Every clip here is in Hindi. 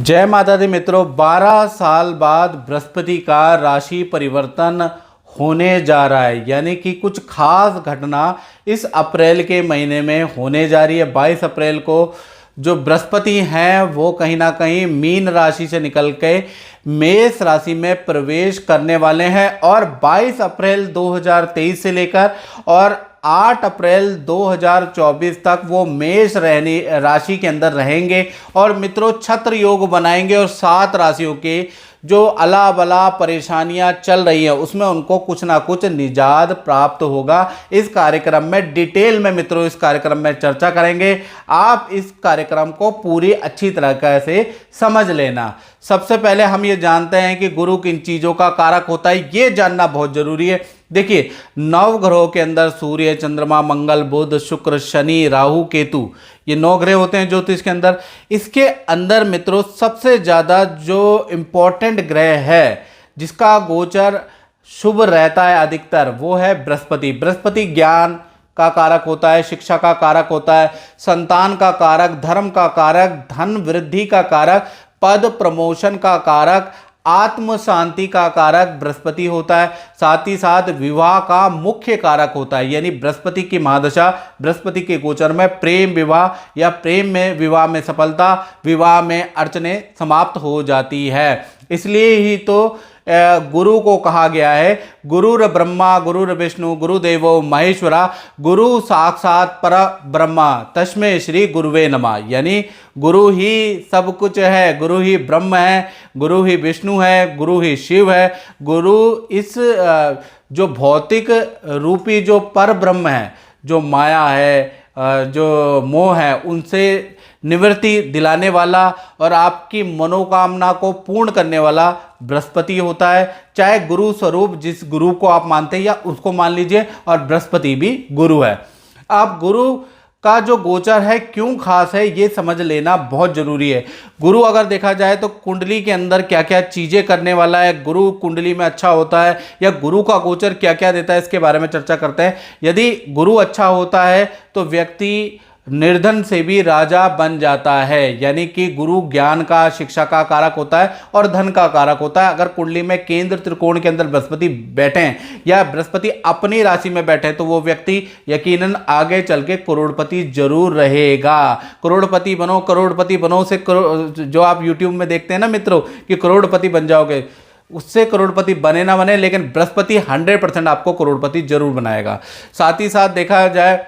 जय माता दी मित्रों, 12 साल बाद बृहस्पति का राशि परिवर्तन होने जा रहा है। यानी कि कुछ खास घटना इस अप्रैल के महीने में होने जा रही है। 22 अप्रैल को जो बृहस्पति हैं वो कहीं ना कहीं मीन राशि से निकल के मेष राशि में प्रवेश करने वाले हैं और 22 अप्रैल 2023 से लेकर और 8 अप्रैल 2024 तक वो मेष राशि के अंदर रहेंगे और मित्रों छत्र योग बनाएंगे और 7 राशियों के जो अला बला परेशानियां चल रही है उसमें उनको कुछ ना कुछ निजात प्राप्त होगा। इस कार्यक्रम में डिटेल में मित्रों इस कार्यक्रम में चर्चा करेंगे। आप इस कार्यक्रम को पूरी अच्छी तरह से समझ लेना। सबसे पहले हम ये जानते हैं कि गुरु किन चीज़ों का कारक होता है, ये जानना बहुत जरूरी है। देखिए, नव ग्रहों के अंदर सूर्य, चंद्रमा, मंगल, बुध, शुक्र, शनि, राहु, केतु, ये 9 ग्रह होते हैं ज्योतिष के अंदर। इसके अंदर मित्रों सबसे ज़्यादा जो इम्पोर्टेंट ग्रह है जिसका गोचर शुभ रहता है अधिकतर, वो है बृहस्पति। बृहस्पति ज्ञान का कारक होता है, शिक्षा का कारक होता है, संतान का कारक, धर्म का कारक, धन वृद्धि का कारक, पद प्रमोशन का कारक, आत्म शांति का कारक बृहस्पति होता है। साथ ही साथ विवाह का मुख्य कारक होता है। यानी बृहस्पति की महादशा, बृहस्पति के गोचर में प्रेम विवाह या प्रेम में विवाह में सफलता, विवाह में अड़चने समाप्त हो जाती है। इसलिए ही तो गुरु को कहा गया है गुरुर ब्रह्मा गुरुर विष्णु गुरुदेवो महेश्वरा गुरु साक्षात पर ब्रह्मा तस्मै श्री गुरुवे नमः। यानी गुरु ही सब कुछ है, गुरु ही ब्रह्म है, गुरु ही विष्णु है, गुरु ही शिव है। गुरु इस जो भौतिक रूपी जो पर ब्रह्म है, जो माया है, जो मोह है, उनसे निवृत्ति दिलाने वाला और आपकी मनोकामना को पूर्ण करने वाला बृहस्पति होता है। चाहे गुरु स्वरूप जिस गुरु को आप मानते हैं या उसको मान लीजिए, और बृहस्पति भी गुरु है। अब गुरु का जो गोचर है क्यों खास है ये समझ लेना बहुत जरूरी है। गुरु अगर देखा जाए तो कुंडली के अंदर क्या क्या चीजें करने वाला है, गुरु कुंडली में अच्छा होता है या गुरु का गोचर क्या क्या देता है, इसके बारे में चर्चा करते हैं। यदि गुरु अच्छा होता है तो व्यक्ति निर्धन से भी राजा बन जाता है। यानी कि गुरु ज्ञान का, शिक्षा का कारक होता है और धन का कारक होता है। अगर कुंडली में केंद्र त्रिकोण के अंदर बृहस्पति बैठे हैं या बृहस्पति अपनी राशि में बैठे तो वो व्यक्ति यकीनन आगे चल के करोड़पति जरूर रहेगा। करोड़पति बनो, करोड़पति बनो से जो आप यूट्यूब में देखते हैं ना मित्रों कि करोड़पति बन जाओगे, उससे करोड़पति बने ना बने, लेकिन बृहस्पति 100% आपको करोड़पति जरूर बनाएगा। साथ ही साथ देखा जाए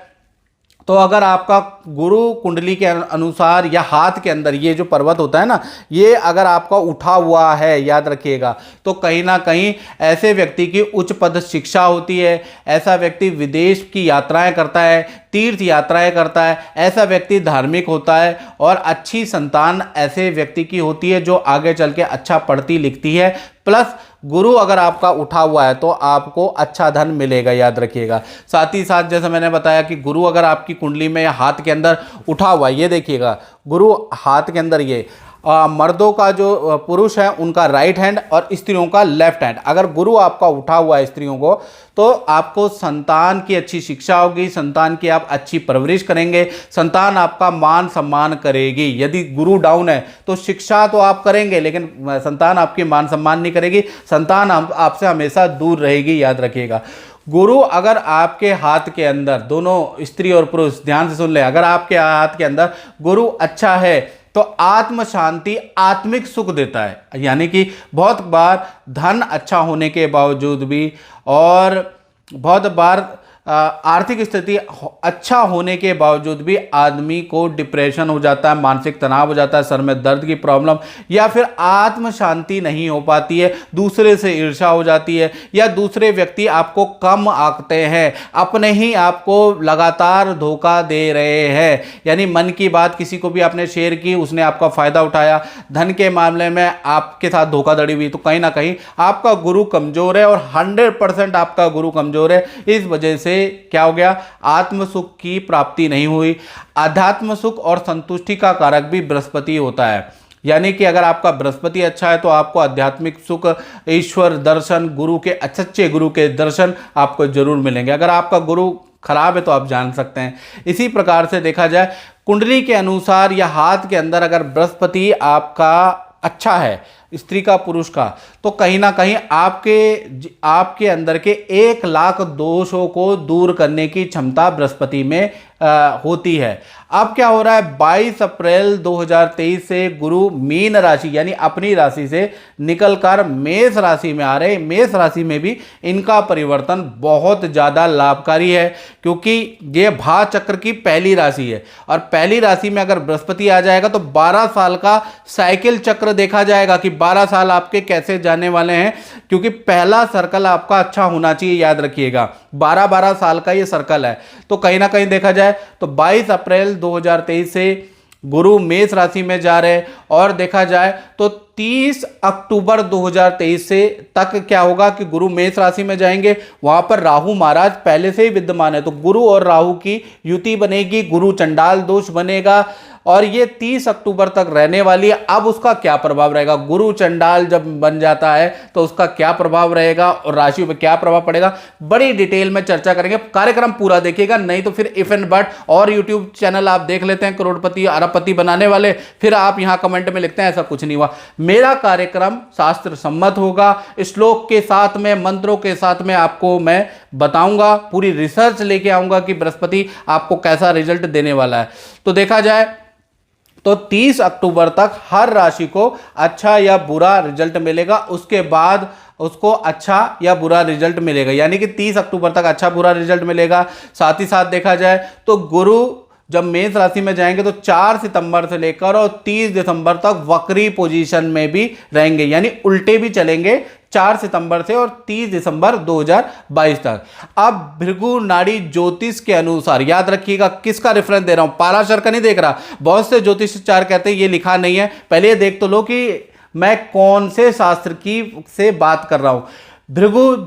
तो अगर आपका गुरु कुंडली के अनुसार या हाथ के अंदर ये जो पर्वत होता है ना, ये अगर आपका उठा हुआ है, याद रखिएगा, तो कहीं ना कहीं ऐसे व्यक्ति की उच्च पद शिक्षा होती है। ऐसा व्यक्ति विदेश की यात्राएं करता है, तीर्थ यात्राएं करता है। ऐसा व्यक्ति धार्मिक होता है और अच्छी संतान ऐसे व्यक्ति की होती है जो आगे चल के अच्छा पढ़ती लिखती है। प्लस गुरु अगर आपका उठा हुआ है तो आपको अच्छा धन मिलेगा, याद रखिएगा। साथ ही साथ जैसा मैंने बताया कि गुरु अगर आपकी कुंडली में या हाथ के अंदर उठा हुआ है, ये देखिएगा गुरु हाथ के अंदर, ये मर्दों का जो पुरुष है उनका राइट हैंड और स्त्रियों का लेफ्ट हैंड, अगर गुरु आपका उठा हुआ है स्त्रियों को, तो आपको संतान की अच्छी शिक्षा होगी, संतान की आप अच्छी परवरिश करेंगे, संतान आपका मान सम्मान करेगी। यदि गुरु डाउन है तो शिक्षा तो आप करेंगे लेकिन संतान आपकी मान सम्मान नहीं करेगी, संतान आपसे हमेशा दूर रहेगी, याद रखिएगा। गुरु अगर आपके हाथ के अंदर, दोनों स्त्री और पुरुष ध्यान से सुन ले, अगर आपके हाथ के अंदर गुरु अच्छा है तो आत्म शांति, आत्मिक सुख देता है। यानी कि बहुत बार धन अच्छा होने के बावजूद भी और बहुत बार आर्थिक स्थिति अच्छा होने के बावजूद भी आदमी को डिप्रेशन हो जाता है, मानसिक तनाव हो जाता है, सर में दर्द की प्रॉब्लम, या फिर आत्म शांति नहीं हो पाती है, दूसरे से ईर्ष्या हो जाती है, या दूसरे व्यक्ति आपको कम आंकते हैं, अपने ही आपको लगातार धोखा दे रहे हैं। यानी मन की बात किसी को भी आपने शेयर की, उसने आपका फायदा उठाया, धन के मामले में आपके साथ धोखाधड़ी हुई, तो कहीं ना कहीं आपका गुरु कमजोर है और 100% आपका गुरु कमजोर है। इस वजह से क्या हो गया, आत्म सुख की प्राप्ति नहीं हुई। आध्यात्म सुख और संतुष्टि का कारक भी बृहस्पति होता है। यानी कि अगर आपका बृहस्पति अच्छा है तो आपको आध्यात्मिक सुख, ईश्वर दर्शन, गुरु के अच्छे गुरु के दर्शन आपको जरूर मिलेंगे। अगर आपका गुरु खराब है तो आप जान सकते हैं। इसी प्रकार से देखा जाए कुंडली के अनुसार या हाथ के अंदर अगर बृहस्पति आपका अच्छा है, स्त्री का पुरुष का, तो कहीं ना कहीं आपके अंदर के 1,00,000 दोषों को दूर करने की क्षमता बृहस्पति में होती है। अब क्या हो रहा है, 22 अप्रैल 2023 से गुरु मीन राशि यानी अपनी राशि से निकलकर मेष राशि में आ रहे। मेष राशि में भी इनका परिवर्तन बहुत ज़्यादा लाभकारी है, क्योंकि ये भा चक्र की पहली राशि है और पहली राशि में अगर बृहस्पति आ जाएगा तो 12 साल का साइकिल चक्र देखा जाएगा कि 12 साल आपके कैसे जाने वाले हैं, क्योंकि पहला सर्कल आपका अच्छा होना चाहिए, याद रखिएगा 12-12 साल का ये सर्कल है। तो कहीं ना कहीं देखा जाए तो 22 अप्रैल 2023 से गुरु मेष राशि में जा रहे और देखा जाए तो 30 अक्टूबर 2023 से तक क्या होगा कि गुरु मेष राशि में जाएंगे, वहां पर राहु महाराज पहले से ही विद्यमान है, तो गुरु और राहु की युति बनेगी, गुरु चंडाल दोष बनेगा और ये 30 अक्टूबर तक रहने वाली है। अब उसका क्या प्रभाव रहेगा, गुरु चंडाल जब बन जाता है तो उसका क्या प्रभाव रहेगा और राशि पर क्या प्रभाव पड़ेगा, बड़ी डिटेल में चर्चा करेंगे। कार्यक्रम पूरा देखिएगा, नहीं तो फिर इफ एंड बट और यूट्यूब चैनल आप देख लेते हैं करोड़पति अरबपति बनाने वाले, फिर आप यहां कमेंट में लिखते हैं ऐसा कुछ नहीं हुआ। मेरा कार्यक्रम शास्त्र सम्मत होगा, श्लोक के साथ में, मंत्रों के साथ में आपको मैं बताऊंगा, पूरी रिसर्च लेके आऊंगा कि बृहस्पति आपको कैसा रिजल्ट देने वाला है। तो देखा जाए तो 30 अक्टूबर तक हर राशि को अच्छा या बुरा रिजल्ट मिलेगा, उसके बाद उसको अच्छा या बुरा रिजल्ट मिलेगा, यानी कि 30 अक्टूबर तक अच्छा बुरा रिजल्ट मिलेगा। साथ ही साथ देखा जाए तो गुरु जब मेष राशि में जाएंगे तो 4 सितंबर से लेकर और 30 दिसंबर तक वक्री पोजीशन में भी रहेंगे, यानी उल्टे भी चलेंगे 4 सितंबर से और 30 दिसंबर 2022 तक। अब भृगु नाड़ी ज्योतिष के अनुसार, याद रखिएगा किसका रेफरेंस दे रहा हूं, पाराशर का नहीं देख रहा, बहुत से ज्योतिषाचार्य कहते हैं ये लिखा नहीं है, पहले ये देख तो लो कि मैं कौन से शास्त्र की से बात कर रहा हूं। भृगु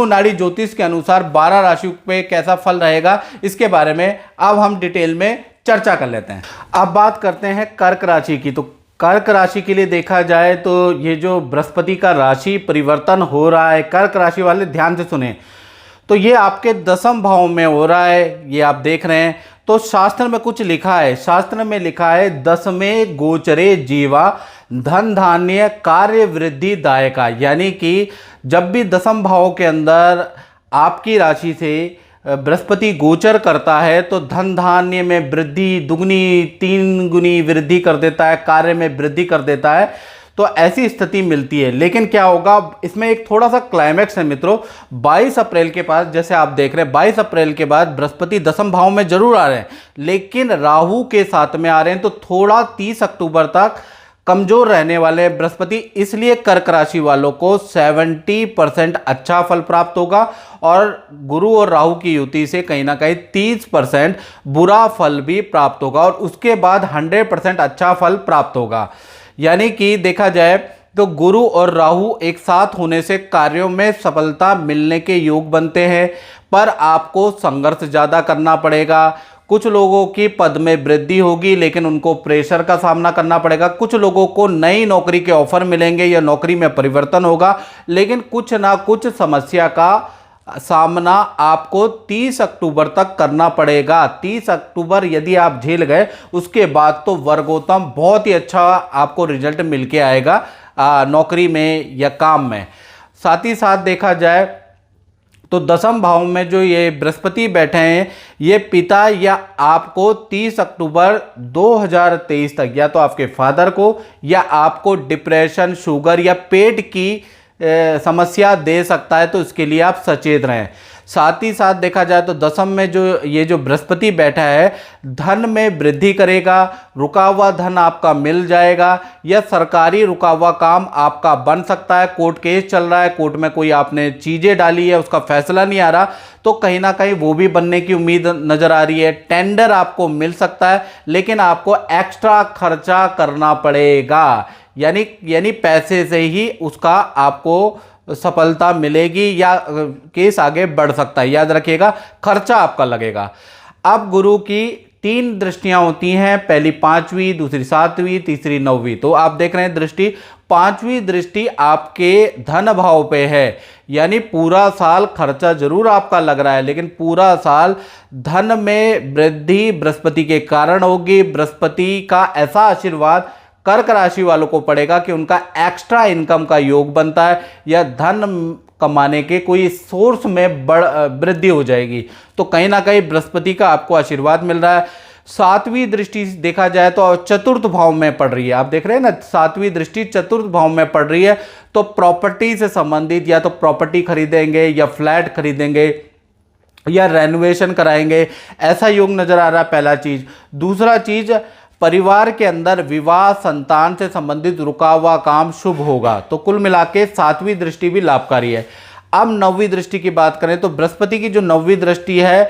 नाड़ी ज्योतिष के अनुसार 12 राशियों पे कैसा फल रहेगा, इसके बारे में अब हम डिटेल में चर्चा कर लेते हैं। अब बात करते हैं कर्क राशि की। तो कर्क राशि के लिए देखा जाए तो ये जो बृहस्पति का राशि परिवर्तन हो रहा है, कर्क राशि वाले ध्यान से सुने, तो ये आपके 10वें भाव में हो रहा है, ये आप देख रहे हैं। तो शास्त्र में कुछ लिखा है, शास्त्र में लिखा है 10वें गोचरे जीवा धन धान्य कार्य वृद्धि दायका, यानी कि जब भी 10वें भाव के अंदर आपकी राशि से बृहस्पति गोचर करता है तो धन धान्य में वृद्धि, दुगनी 3 गुनी वृद्धि कर देता है, कार्य में वृद्धि कर देता है, तो ऐसी स्थिति मिलती है। लेकिन क्या होगा, इसमें एक थोड़ा सा क्लाइमैक्स है मित्रों। 22 अप्रैल के पास जैसे आप देख रहे हैं, 22 अप्रैल के बाद बृहस्पति 10वें भाव में जरूर आ रहे हैं, लेकिन राहु के साथ में आ रहे हैं, तो थोड़ा 30 अक्टूबर तक कमजोर रहने वाले बृहस्पति, इसलिए कर्क राशि वालों को 70% अच्छा फल प्राप्त होगा और गुरु और राहु की युति से कहीं ना कहीं 30% बुरा फल भी प्राप्त होगा और उसके बाद 100% अच्छा फल प्राप्त होगा। यानी कि देखा जाए तो गुरु और राहु एक साथ होने से कार्यों में सफलता मिलने के योग बनते हैं, पर आपको संघर्ष ज़्यादा करना पड़ेगा। कुछ लोगों की पद में वृद्धि होगी लेकिन उनको प्रेशर का सामना करना पड़ेगा, कुछ लोगों को नई नौकरी के ऑफर मिलेंगे या नौकरी में परिवर्तन होगा, लेकिन कुछ ना कुछ समस्या का सामना आपको 30 अक्टूबर तक करना पड़ेगा। 30 अक्टूबर यदि आप झेल गए, उसके बाद तो वर्गोत्तम बहुत ही अच्छा आपको रिजल्ट मिल के आएगा नौकरी में या काम में। साथ ही साथ देखा जाए तो 10वें भाव में जो ये बृहस्पति बैठे हैं, ये पिता या आपको 30 अक्टूबर 2023 तक या तो आपके फादर को या आपको डिप्रेशन, शुगर या पेट की समस्या दे सकता है, तो इसके लिए आप सचेत रहें। साथ ही साथ देखा जाए तो 10वें में जो ये जो बृहस्पति बैठा है, धन में वृद्धि करेगा, रुका हुआ धन आपका मिल जाएगा या सरकारी रुका हुआ काम आपका बन सकता है। कोर्ट केस चल रहा है, कोर्ट में कोई आपने चीज़ें डाली है, उसका फैसला नहीं आ रहा, तो कहीं ना कहीं वो भी बनने की उम्मीद नज़र आ रही है। टेंडर आपको मिल सकता है, लेकिन आपको एक्स्ट्रा खर्चा करना पड़ेगा, यानी पैसे से ही उसका आपको सफलता मिलेगी या केस आगे बढ़ सकता है। याद रखिएगा खर्चा आपका लगेगा। अब गुरु की 3 दृष्टियां होती हैं, पहली 5वीं, दूसरी 7वीं, तीसरी 9वीं। तो आप देख रहे हैं दृष्टि 5वीं दृष्टि आपके धन भाव पे है, यानी पूरा साल खर्चा जरूर आपका लग रहा है लेकिन पूरा साल धन में वृद्धि बृहस्पति के कारण होगी। बृहस्पति का ऐसा आशीर्वाद कर्क राशि वालों को पड़ेगा कि उनका एक्स्ट्रा इनकम का योग बनता है या धन कमाने के कोई सोर्स में वृद्धि हो जाएगी। तो कहीं ना कहीं बृहस्पति का आपको आशीर्वाद मिल रहा है। सातवीं दृष्टि देखा जाए तो चतुर्थ भाव में पड़ रही है, आप देख रहे हैं ना, सातवीं दृष्टि चतुर्थ भाव में पड़ रही है। तो प्रॉपर्टी से संबंधित या तो प्रॉपर्टी खरीदेंगे या फ्लैट खरीदेंगे या रेनोवेशन कराएंगे, ऐसा योग नजर आ रहा है, पहला चीज। दूसरा चीज, परिवार के अंदर विवाह संतान से संबंधित रुका हुआ काम शुभ होगा। तो कुल मिला के सातवीं दृष्टि भी लाभकारी है। अब नौवीं दृष्टि की बात करें तो बृहस्पति की जो नौवीं दृष्टि है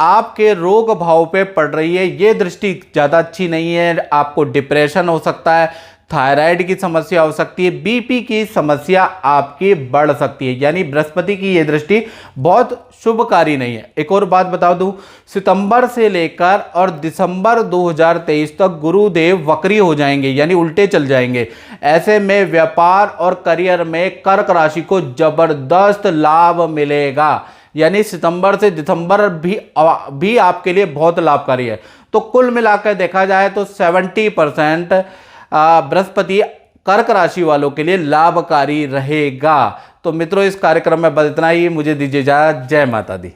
आपके रोग भाव पे पड़ रही है। ये दृष्टि ज़्यादा अच्छी नहीं है, आपको डिप्रेशन हो सकता है, थायराइड की समस्या हो सकती है, बीपी की समस्या आपकी बढ़ सकती है। यानी बृहस्पति की ये दृष्टि बहुत शुभकारी नहीं है। एक और बात बता दूं, सितंबर से लेकर और दिसंबर 2023 तक गुरुदेव वक्री हो जाएंगे, यानी उल्टे चल जाएंगे। ऐसे में व्यापार और करियर में कर्क राशि को जबरदस्त लाभ मिलेगा। यानी सितंबर से दिसंबर भी आपके लिए बहुत लाभकारी है। तो कुल मिलाकर देखा जाए तो 70% बृहस्पति कर्क राशि वालों के लिए लाभकारी रहेगा। तो मित्रों, इस कार्यक्रम में बस इतना ही। मुझे दीजिए इजाजत। जय माता दी।